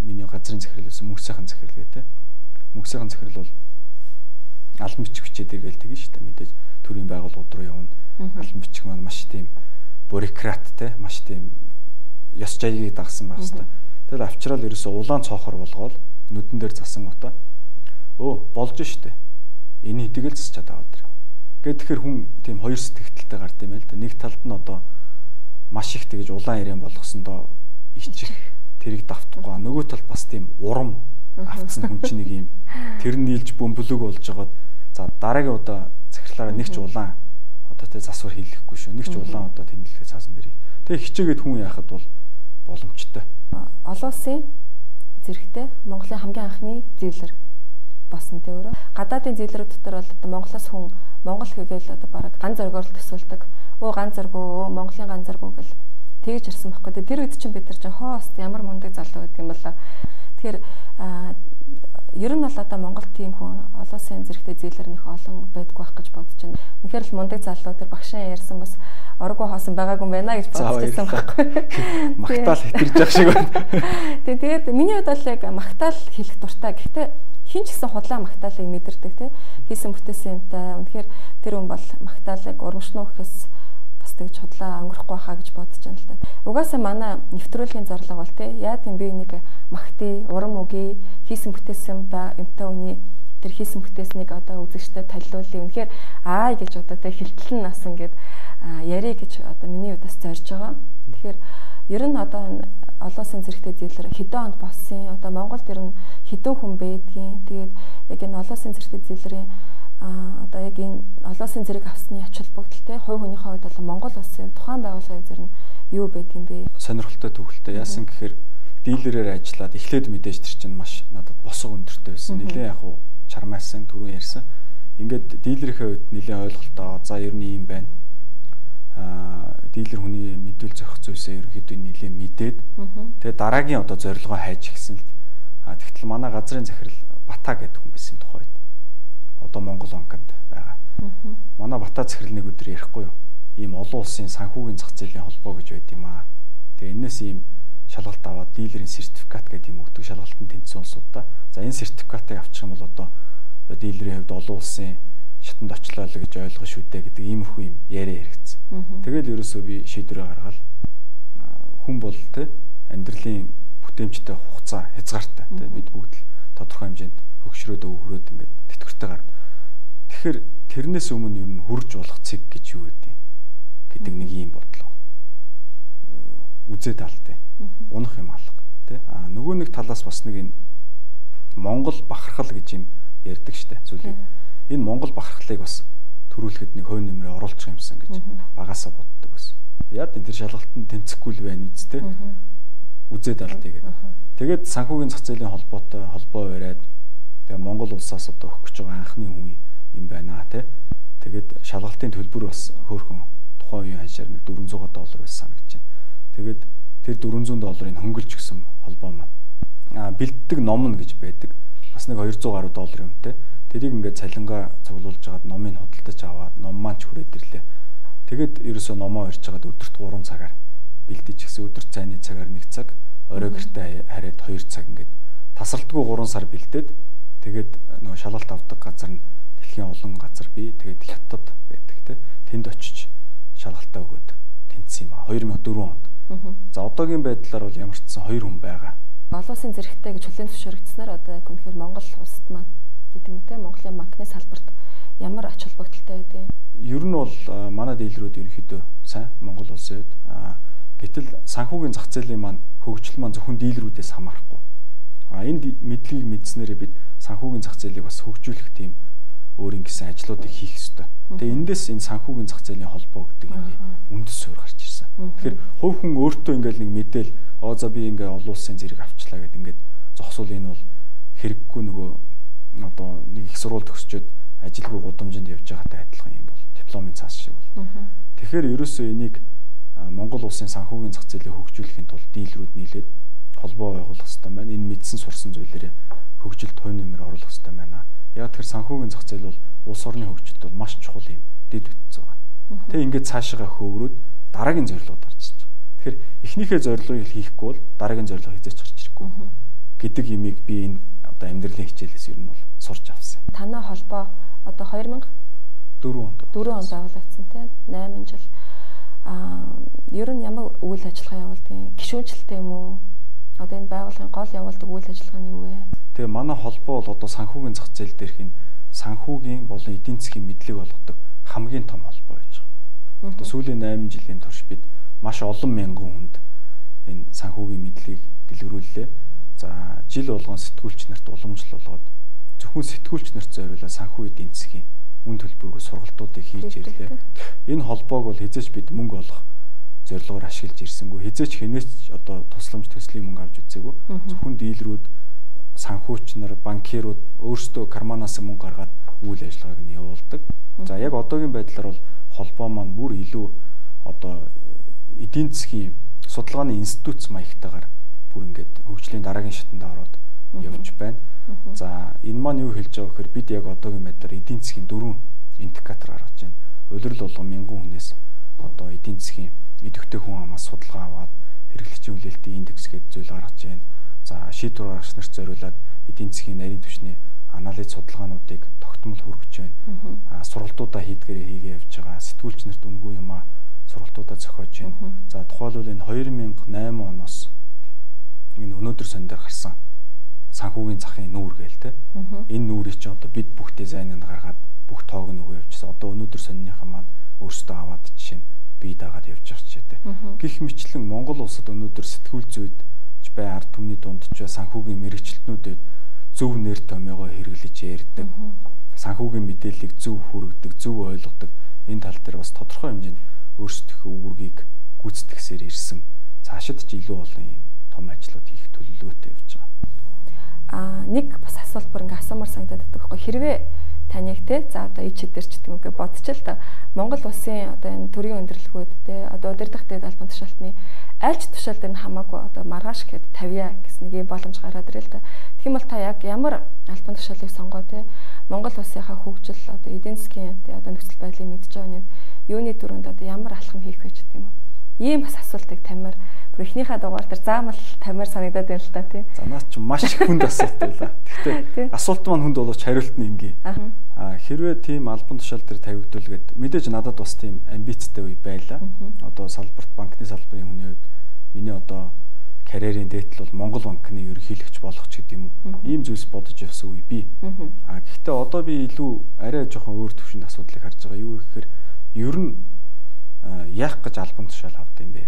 миний газрын захирал байсан мөнх сайхан захирал гэдэг. Мөнх сайхан захирал бол албан бичих бичээд иргээл тэгэн шүү дээ. Мэдээж төрийн байгууллагууд руу явна. Албан бичих маань маш тийм бюрократ те маш тийм ёс жаягийг дагсан байх хэвээр. Тэгэл авчрал ерөөсөө улаан цоохор болгоол нүдэн дээр засан гутаа. Болж штэ. Энэ хэдийгэл засчаад аваад тэр. Гэт тэгэхээр хүн тийм хоёр сэтгэлдэлтэй гард юм байл да. Нэг талд нь одоо маш их тэгэж улаан ирээн болгосондоо ичих тэрийг давтахгүй. Нөгөө талд бас тийм урам автсан хүн чинь нэг юм тэр нь нийлж бөмбөлөг болж байгаад за дараагийн удаа захирлаараа нэг ч улаан одоо тэ засвар хийлэхгүй шүү. Нэг ч улаан одоо тэмдэглэгээ цаасан дэрийг. Тэгээ хичээгээд хүн яхад бол боломжтой. Олон улсын зэрэгтэй Монголын хамгийн анхны зэвлэр басан тэ өөрөө. Гадаадын зэвлэрүүд дотор бол одоо Монголоос хүн Монгол гэгээл одоо бараг ганц зоргоор л төсөөлдөг. Ганц зоргоо, Монголын ганц зоргоо гэл тэгж ирсэн байхгүй. Тэр үед чинь бид нар чинь хоост ямар мундаг залуу гэдэг юм болоо. Тэгэхээр ер нь бол одоо Монгол тийм хүн олон улсын зэрэгтэй зэвлэр нөх олон байдг байх гэж бодож байна. Үнэхээр л мундаг залуу тэр багшаа ярьсан бас оргоо хоосон байгаагүй юм байна гэж бодож байсан байхгүй. Магтаал хэтэрж явах шиг байна. Тэгээд миний хувьд бол яг магтаал хэлэх дуртай. Гэхдээ хин ч гэсэн худлаа магтаалыг мэдэрдэг тий. Хийсэн бүтээсэн юмтай. Үнэхээр тэр хүн бол магтаалыг урамшнуу гэхээс бас тэгж худлаа өнгөрөхгүй байхаа гэж бодож байна л да. Угаасаа манай нэвтрүүлгийн зарлага бол тий. Яа гэм би нэг магтъя, урам өгье, хийсэн бүтээсэн юмтай үний тэр хийсэн бүтээснийг одоо үзэгчтэй танилцуулъя. Үнэхээр гэж одоо тий хилтэлэн насан гэд ярих гэж одоо миний удаас зорж байгаа. Тэгэхээр ер нь одоо олон улсын зэрэгтэй зэвлэр хэдэн онд болсон. Одоо Монголд ер нь хэдэн хүн байдгийн. Тэгээд яг энэ олон улсын зэрэгтэй зэвлэрийн одоо яг энэ олон улсын зэрэг авсны ач холбогдолтой хувь хүнийхээ хувьд бол Монгол улсын тухайн байгууллагын зэр нь юу байдгийн бэ? Сонирхолтой төвхөлтэй. Яасан гэхээр дилерээр ажиллаад эхлээд мэдээж тэр чинь маш надад босго өндөртэй байсан. Нилээн яг уу чармаасан түрүүн ярьсан. Ингээд дилерийнхээ хувьд нилээн ойлголтоо за ер нь юм байна. Дилер хүний мэдүүл зохих зүйлсээ ерөнхийдөө нэлээд мэдээд тэгээ дараагийн одоо зорилгоо хайж гисэн л тэгтэл манай газрын захирал Бата гэдэг хүн байсан тухайд одоо Монгол банкнд байгаа. Манай Бата захирал нэг өдөр ярихгүй юу? Ийм олон улсын санхүүгийн зах зээлийн холбоо гэж байд юм аа. Тэгээ энэс ийм шалгалт аваад дилерийн сертификат гэдэг юм өгдөг шалгалтанд тэнцсэн улсуудаа. За энэ сертификатыг авчих юм бол одоо дилерийн хувьд олон улсын шатанд очлоо л гэж ойлгоо шүү дээ гэдэг иймэрхүү юм яриа яригдсан. Тэгэл ерөөсөө би шийдвэрээ гаргаад хүн бол тэ амьдралын бүтээмжтэй хугацаа хязгаартай тэ бид бүгд л тодорхой хэмжээнд хөгшрөөд өвгөрөөд ингээд тэтгэвртэй гарна. Тэгэхээр тэрнээс өмнө ер нь хурж болох цэг гэж юу гэдэг нэг юм бодлоо. Үзээд алтай. Унах юм алга тэ. Нөгөө нэг талаас бас нэг энэ Монгол бахархал гэж юм ярьдаг штэ зүйлээ. Энэ Монгол бахархлыг бас төрүүлэхэд нэг хувь нэмрээ оруулчих юмсан гэж багасаа боддог байсан. Яад энэ тэр шалгалтанд тэнцэхгүй л байна үст те. Үзээд алтыг. Тэгээд санхүүгийн зах зээлийн холбоотой холбоо бариад тэгээ Монгол улсаас одоо өгөх гэж байгаа анхны хүн юм байна те. Тэгээд шалгалтын төлбөр бас хөөрхөн тухайн үеийн ханшаар нэг $400 байсан гэж байна. Тэгээд тэр $400 хөнгөлж гисэн холбоо маань бэлддэг ном нь гэж байдаг. Бас нэг $200 гаруй юмтай. Тэрийг ингээд цалингаа цуглуулж жагаад номыг худалдаж аваад ном маань ч хүрээд ирлээ. Тэгэд ерөөсөө номоо ирж жагаад өдөрт 3 цагаар бэлдэж гисэн өдөрт цайны цагаар 1 цаг, орой гэртээ хараад 2 цаг ингээд тасралтгүй 3 сар бэлдээд тэгээд нөгөө шалгалт авдаг газар нь дэлхийн олон газар бий. Тэгээд Хятад байдаг те. Тэнд очиж шалгалтаа өгөөд тэнцсэн юм а 2004 онд. За одоогийн байдлаар бол ямар ч сан 2 хүн байгаа. Олон улсын зэрэгтэй гэж хүлээн зөвшөөрөгдсөнээр одоо яг үнэхээр Монгол улсад маань гэдэг юм те Монголын банкны салбарт ямар ач холбогдолтой байдгийг. Ер нь бол манай дилерүүд ерөнхийдөө сайн Монгол улсын үед гэтэл санхүүгийн зах зээлийн маань хөгжил маань зөвхөн дилерүүдээс хамаарахгүй. Энэ мэдлэгийг мэдснээрээ бид санхүүгийн зах зээлийг бас хөгжүүлэх тийм өөрийн гэсэн ажлуудыг хийх ёстой. Тэгээ эндээс энэ санхүүгийн зах зээлийн холбоо гэдэг юм үндэс суурь гарч ирсэн. Тэгэхээр хувь хүн өөртөө ингээл нэг мэдээл за би ингээ олон улсын зэрэг авчлаа гэд ингээд зогсвол энэ бол хэрэггүй нөгөө одоо нэг их сургууль төгсчөөд ажилгүй гудамжинд явж байгаатай адилхан юм бол дипломын цаас шиг бол. Тэгэхээр ерөөсөө энийг Монгол улсын санхүүгийн зах зээлийг хөгжүүлэхийн тулд дийлрүүд нийлээд холбоо байгуулах хэрэгтэй байна. Энэ мэдсэн сурсан зүйлээрээ хөгжилд хувь нэмэр оруулах хэрэгтэй байна. Яг тэр санхүүгийн зах зээл бол улс орны хөгжилд бол маш чухал юм дэд бүтцээ байгаа. Тэгээ ингээд цаашаа хөврөөд дараагийн зорилгод гарч ирж байгаа. Тэгэхээр эхнийхээ зорилгыг хийхгүй бол дараагийн зорилго хязгаарч гарч ирэхгүй. гэдэг имийг би энэ одоо амьдралын хичээлээс ер нь бол сурч авсан. Танай холбоо одоо 2004 онд байгуулагдсан тийм 8 жил. Ер нь ямар үйл ажиллагаа явуулдаг? Гишүүнчлэлтэй юм уу? Одоо энэ байгууллагын гол явуулдаг үйл ажиллагаа нь юу вэ? Тэгээ манай холбоо бол одоо санхүүгийн зах зээл дээрх энэ санхүүгийн болон эдийн засгийн мэдлэг олгодог хамгийн том холбоо байж байгаа. Одоо сүүлийн 8 жилийн турш бид маш олон мянган хүнд энэ санхүүгийн мэдлэгийг дэлгэрүүллээ. За жил болгон сэтгүүлч нарт уламжлал болгоод зөвхөн сэтгүүлч нарт зориулаад санхүү эдийн засгийн үн төлбөргүй сургалтуудыг хийж ирлээ. Энэ холбоог бол хизээч бид мөнгө олох зорилгоор ашиглаж ирсэнгүй. Хизээч хэнээч одоо тусламж төслийн мөнгө авч үзээгүй. Зөвхөн дийлрүүд, санхүүч нар, банкирууд өөрсдөө карманаас мөнгө гаргаад үйл ажиллагааг нь явуулдаг. За яг одоогийн байдлаар бол холбоо маань бүр илүү одоо эдийн засгийн судалгааны институт маягтайгаар бүр ингээд хөгжлийн дараагийн шатанд ороод явж байна. За энэ маань юу хэлж байгаа гэхээр бид яг одоогийн байдлаар эдийн засгийн 4 индикатор гаргаж байна. Улирал болгон мянган хүнээс одоо эдийн засгийн идэвхтэй хүн амаас судалгаа аваад хэрэглэгчийн хүлээлтийн индекс гэдэг зүйл гаргаж байна. За шийдвэр гаргагч нарт зориулаад эдийн засгийн нарийн түвшний анализ судалгаануудыг тогтмол хүргэж байна. Сургалтуудаа хийдгээрээ хийгээ явж байгаа. Сэтгүүлч нарт үнгүй юмаа сургалтуудаа зохиож байна. За тухайлбал энэ 2008 оноос энэ өнөөдөр сондоор гарсан санхүүгийн захын нүүр гээл те. Энэ нүүрийг чи одоо бид бүх дизайныг гаргаад бүх тоог нөгөө явчихсан. Одоо өнөөдөр сонныхаа маань өөрсдөө аваад жишээ нь бие даагаад явж байгаа ч те. Гэх мэтлэн Монгол улсад өнөөдөр сэтгүүл зүйд бай ард түмний дунд ч санхүүгийн мэрэгчлэтнүүдэд зөв нэр томьёогоо хэрэглэж ярьдаг. Санхүүгийн мэдээллийг зөв хүргэдэг, зөв ойлгодог. Энэ тал дээр бас тодорхой хэмжээнд өөрсдийнхөө үүргийг гүйцэтгэсээр ирсэн. Цаашид ч илүү олон юм том ажлууд хийх төлөвлөгөөтэй явж байгаа. Нэг бас асуулт бүр ингээ асуумар санагдаад байгаа байхгүй. Хэрвээ таныг те за одоо ич хідэр ч гэдэг үгээ бодчихл та Монгол улсын одоо энэ төрийн өндөрлөгүүд те одоо удирдах дэд албан тушаалтны аль ч тушаал дээр нь хамаагүй одоо маргааш гэхэд 50 гэсэн нэг юм боломж гараад ирэл та. Тэгм бол та яг ямар албан тушаалыг сонгоо те Монгол улсынхаа хөгжил одоо эдийн засгийн те одоо нөхцөл байдлыг мэдж байгаа нэг юуны дөрөнд одоо ямар алхам хийх вэ гэдэг юм уу? Ийм бас асуултыг тамир бүр эхнийхээ дугаар дээр заамал тамир санагдаад байна л та тий. За наад чи маш их хүнд асуулт байлаа. Гэхдээ асуулт маань хүнд болооч хариулт нь ингээ. Хэрвээ тийм албан тушаал дээр тавигдвал гээд мэдээж надад бас тийм амбицтай үе байлаа. Одоо салбарт банкны салбарын хүний хувьд миний одоо карьерийн дээдл бол Монгол банкны ерөнхийлөгч болох ч гэдэг юм уу. Ийм зүйлс бодож явсан үе бий. Гэхдээ одоо би илүү арай жоохон өөр төвшөнд асуудлыг харж байгаа. Юу гэхээр ер нь яах гэж албан тушаал авд юм бэ?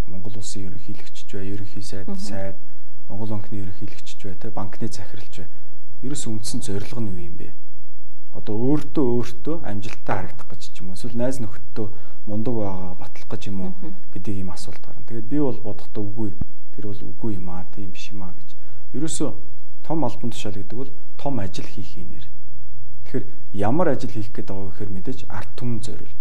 Монгол улсын ерөнхийлөгч бай, ерөнхий сайд, Монгол банкны ерөнхийлөгч бай, те банкны захиралч бай. Ерөөс үндсэн зорилго нь юу юм бэ? Одоо өөртөө амжилттай харагдах гэж ч юм уу, эсвэл найз нөхөддөө мундаг байгаа батлах гэж юм уу гэдэг ийм асуулт гарна. Тэгээд би бол бодохдоо үгүй. Тэр бол үгүй юм аа, тийм биш юм аа гэж. Ерөөсөө том албан тушаал гэдэг бол том ажил хийх нэр. Тэгэхээр ямар ажил хийх гэдэг байгаа гэхээр мэдээж ард түмэн зориулж.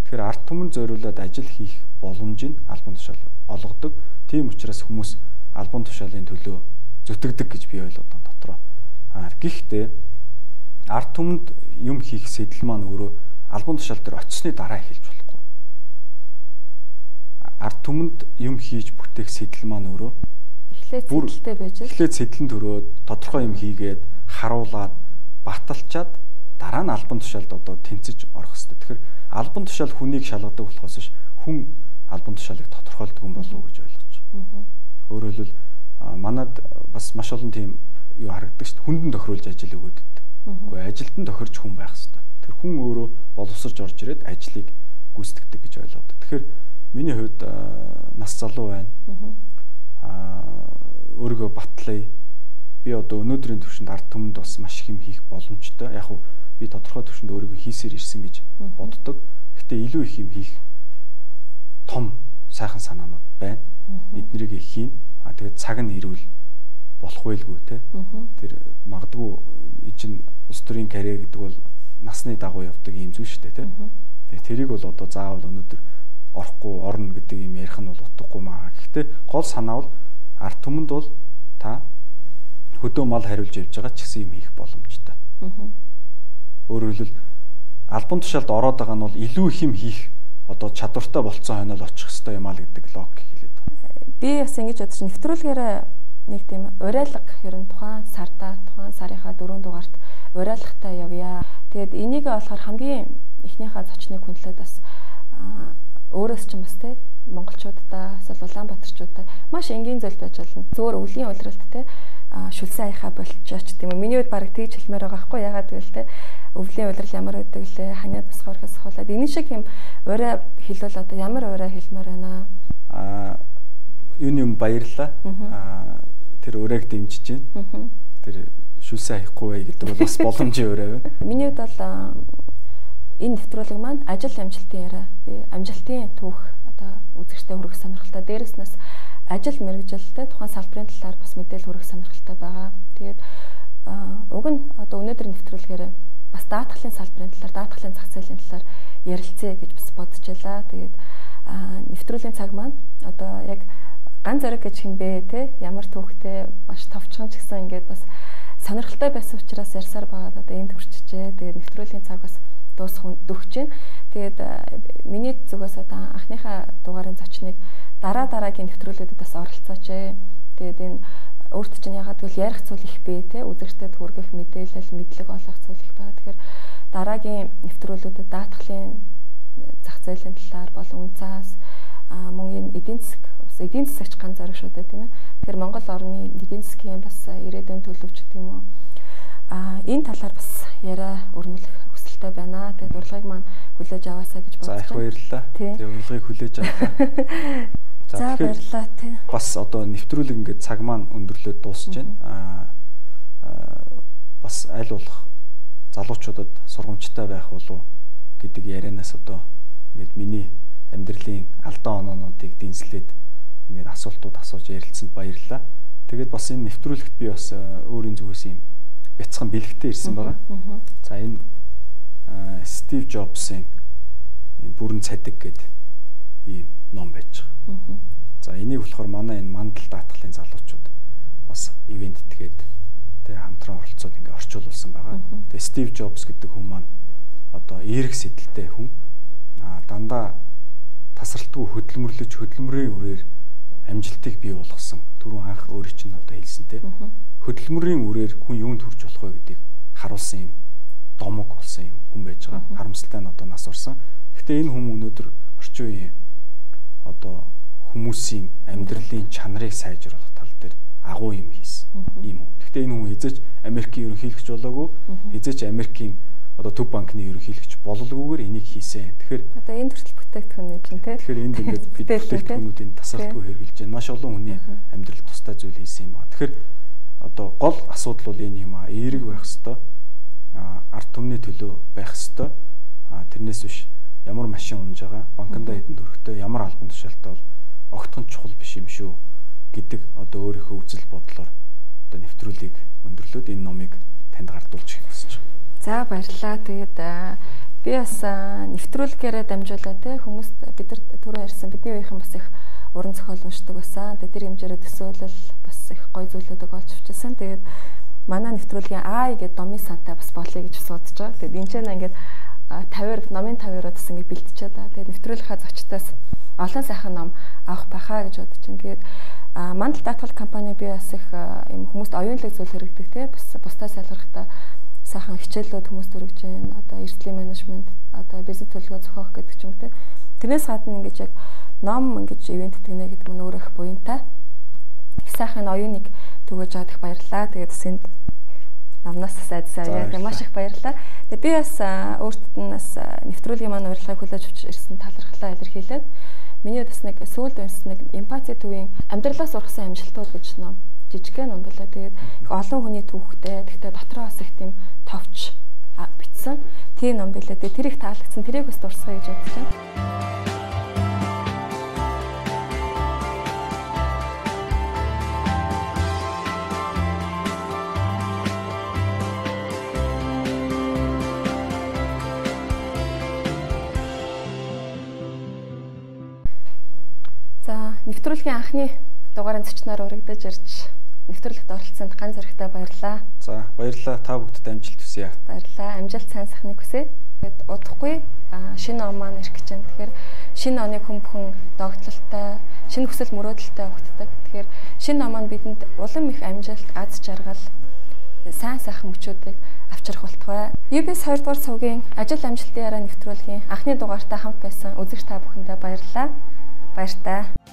Тэгэхээр ард түмэн зориулаад ажил хийх боломжийг албан тушаал олгодог. Тийм учраас хүмүүс албан тушаалын төлөө зүтгэдэг гэж би ойлгодог дотроо. Гэхдээ ард түмэнд юм хийх сэтэл маань өөрөө албан тушаал дээр очисны дараа эхэлж болохгүй. Ард түмэнд юм хийж бүтээх сэтэл маань өөрөө эхлээд сэтэлтэй байж л. Эхлээд сэтэлэн төрөөд тодорхой юм хийгээд харуулад баталчаад дараа нь албан тушаалд одоо тэнцэж орох хэрэгтэй. Тэгэхээр албан тушаал хүнийг шалгадаг болохоос ш хүн албан тушаалыг тодорхойлдог юм болов уу гэж ойлгож байна. Өөрөөр хэлбэл манад бас маш олон тийм юу харагддаг шүү дээ. Хүндэн тохируулж ажил өгөөддөг. Үгүй ажилтан тохирч хүн байх хэрэгтэй. Тэр хүн өөрөө боловсрж орж ирээд ажлыг гүйцэтгэдэг гэж ойлгодог. Тэгэхээр миний хувьд нас залуу байна. Өөрийгөө батлая. Би одоо өнөөдрийн түвшинд ард түмэнд бас маш их юм хийх боломжтой. Яг уу би тодорхой түвшинд өөрийгөө хийсээр ирсэн гэж боддог. Гэтэ илүү их юм хийх том сайхан санаанууд байна. Эднэрийг хийн. Тэгээд цаг нь ирвэл болох байлгүй те. Тэр магадгүй энэ чинь улс төрийн карьер гэдэг бол насны дагуу явдаг юм зүйл шүү дээ те. Тэгээд тэрийг бол одоо заавал өнөөдөр орохгүй орно гэдэг юм ярих нь бол утгагүй маа. Гэхдээ гол санаа бол ард түмэнд бол та хөдөө мал хариулж явж байгаа ч гэсэн юм хийх боломжтой. Өөрөөр хэлбэл албан тушаалд ороод байгаа нь бол илүү их юм хийх одоо чадвартай болцсон хойноо л очих хэвээр юм аа гэдэг логик хэлээд байна. Би бас ингэж бодож нэвтрүүлгээр нэг тийм уриалга ер нь тухайн сарынхаа 4 дугаарт уриалгатай явъя. Тэгээд энийг болохоор хамгийн эхнийхээ зочныг хүндлээд бас өөрөөс ч юм бас те монголчуудаа эсвэл Улаанбаатарчуудаа маш энгийн зүйл байж болно. Зөвөр өвлийн улиралт те шүлсэн аяхаа болчихооч тийм үү. Миний үед баг тэгж хэлмээр байгаа байхгүй ягаад гэвэл те өвлийн улирал ямар байдаг лээ ханиад босгохоор хасахуулаад энэ шиг юм урай хэлвэл одоо ямар урай хэлмээр байна юм баярлаа. Тэр урайг дэмжиж байна. Тэр шүлсэн аяхгүй бай гэдэг бол бас боломжийн урай байна. Миний үед бол энэ нэвтрүүлэг маань ажил амжилтын яриа. Би амжилтын түүх одоо үзэгчтэй хүргэх сонирхолтой. Дээрээс нь ажил мэргэжилтэй тухайн салбарын талаар бас мэдээлэл хүргэх сонирхолтой байгаа. Тэгээд уг нь одоо өнөөдөр нэвтрүүлгээр бас даатгалын салбарын талаар, даатгалын зах зээлийн талаар ярилцъя гэж бас бодож байлаа. Тэгээд нэвтрүүлгийн цаг маань одоо яг ган зэрэг гэж хэмбэ те ямар түүхтэй маш товчхон ч гэсэн ингээд бас сонирхолтой байсан учраас ярьсаар байгаа. Одоо энд хүрчжээ. Тэгээд нэвтрүүлгийн цаг бас дуусах дөхж байна. Тэгээд миний зүгээс одоо анхныхаа дугаарын зочныг дараагийн нэвтрүүлгүүдэд бас оролцооч. Тэгээд энэ өөрт чинь ягаад гэвэл ярих зүйл их бэ те үзэгчдэд хүргэх мэдээлэл мэдлэг олох зүйл их байгаа. Тэгэхээр дараагийн нэвтрүүлгүүдэд даатгалын зах зээлийн талаар болон үнцаас мөн энэ эдийн засагч ганц зэрэг шүү дээ тийм ээ. Тэгэхээр Монгол орны эдийн засгийн бас ирээдүйн төлөвч гэдэг юм уу. Энэ талаар бас яриа өрнүүлэх хүсэлтэй байна. Тэгээд урилгыг маань хүлээж аваасаа гэж бодож байна. За их баярлалаа. Тэгээд урилгыг хүлээж авлаа. За баярлалаа тий. Бас одоо нэвтрүүлэг ингээд цаг маань өндөрлөөд дуусч байна. Бас аль болох залуучуудад сургамжтай байх болов гэдэг ярианаас одоо ингээд миний амьдралын алдаа оноонуудыг дэнслээд ингээд асуултууд асууж ярилцсанд баярлалаа. Тэгээд бас энэ нэвтрүүлэгт би бас өөрийн зүгээс юм бяцхан бэлэгтэй ирсэн байгаа. За энэ Стив Джобсын энэ бүрэн цадиг гэдэг ийм ном байж байгаа. За энийг болохоор манай энэ мандал даатгалын залуучууд бас ивент тгээд тэгээ хамтран оролцоод ингээ орчуулсан байгаа. Тэгээ Стив Джобс гэдэг хүн маань одоо эерэг сэдэлтэй хүн. Дандаа тасралтгүй хөдөлмөрийн үрээр амжилтыг бий болгосон. Түрүүн анх өөрөө чинь одоо хэлсэн те. Хөдөлмөрийн үрээр хүн юунд хүрч болох вэ гэдгийг харуулсан юм домог болсон юм хүн байж байгаа. Харамсалтай нь одоо нас орсон. Гэхдээ энэ хүн өнөөдөр орчин үеийн одоо хүмүүсийн амьдралын чанарыг сайжруулах тал дээр агуу юм хийсэн юм хүн. Гэхдээ энэ хүн хизээч Америкийн ерөнхийлөгч болоогүй, хизээч Америкийн одоо төв банкны ерөнхийлөгч бололгүйгээр энийг хийсэн. Тэгэхээр одоо энэ төрөл бүтээгдэхүүн гэж тийм тийм. Тэгэхээр энд ингээд бид бүтээгдэхүүнүүдийн тасралтгүй хэрэгжилж байна. Маш олон хүний амьдрал тустай зүйл хийсэн юм байна. Тэгэхээр одоо гол асуудал бол энэ юм аа. Эерэг байх ёстой. Ард түмний төлөө байх ёстой. Тэрнээс биш ямар машин унж байгаа, банкнда хэдэн төгрөгтэй, ямар албан тушаалтай бол огтхон чухал биш юм шүү гэдэг одоо өөрийнхөө үзэл бодлоор одоо нэвтрүүлгийг өндөрлөөд энэ номыг танд гардуулж өгөх гэж байна. За баярлалаа. Тэгээд би бас нэвтрүүлгээрээ дамжуулаад те хүмүүст бид нар түрүү ярьсан бидний үеийнхэн бас их уран зохиол уншдаг байсан. Тэгээд тэр хэмжээрээ төсөөлөл бас их гоё зүйлүүдийг олж авчихсан. Тэгээд манай нэвтрүүлгийн Аа гэдэг номын сантай бас болъё гэж судаж байгаа. Тэгээд энэ ч ингээд 50-аар номын 50-аар бас ингээд бэлтчихэд байгаа. Тэгээд нэвтрүүлгийнхаа зочдоос олон сайхан ном авах байхаа гэж бодож байна. Тэгээд мандал даатгал компани би бас их юм хүмүүст оюунлаг зүйл хэрэгдэг те бас бусдаас ялгархтаа сайхан хичээлүүд хүмүүст өргөж байна. Одоо эрсдлийн менежмент, одоо бизнес төлөвлөгөө зохиох гэдэг ч юм те. Тэрнээс гадна ингэж яг ном ингэж ивент тэтгэнэ гэдэг нь өөрөө их буянтай. Их сайхан оюуныг түгэж аваад их баярлалаа. Тэгээд бас энд намнаас сайдсаа яа маш их баярлалаа. Тэгээд би бас өөртөө нас нэвтрүүлгийн маань урилгыг хүлээж авч ирсэн талархлаа илэрхийлээд миний бас нэг сүүлд унсан нэг эмпати төвийн амьдралаас ургасан амжилтууд гэж ном жижигхэн ном байлаа. Тэгээд их олон хүний түүхтэй. Тэгтээ дотроо бас их тийм товч бичсэн. Тийм ном байлаа. Тэгээд тэр их таалагдсан. Тэрийг бас дурсгая гэж бодож байна. За нэвтрүүлгийн анхны дугаарын зочноор урагдаж ирж нэвтрүүлэгт оролцсонд ганц зэрэгтэй баярлалаа. За баярлалаа. Та бүгдэд амжилт хүсье. Баярлалаа. Амжилт сайн сайхныг хүсье. Тэгэд удахгүй шинэ он маань ирэх гэж байна. Тэгэхээр шинэ оны хүн бүхэн догтлолтой, шинэ хүсэл мөрөөдөлтэй өгддөг. Тэгэхээр шинэ он маань бидэнд улам их амжилт, аз жаргал, сайн сайхан мөчүүдийг авчрах болтугай. UBS 2 дугаар цугийн ажил амжилтын яриа нэвтрүүлгийн анхны дугаартаа хамт байсан үзэгч та бүхэндээ баярлалаа. Баяртай.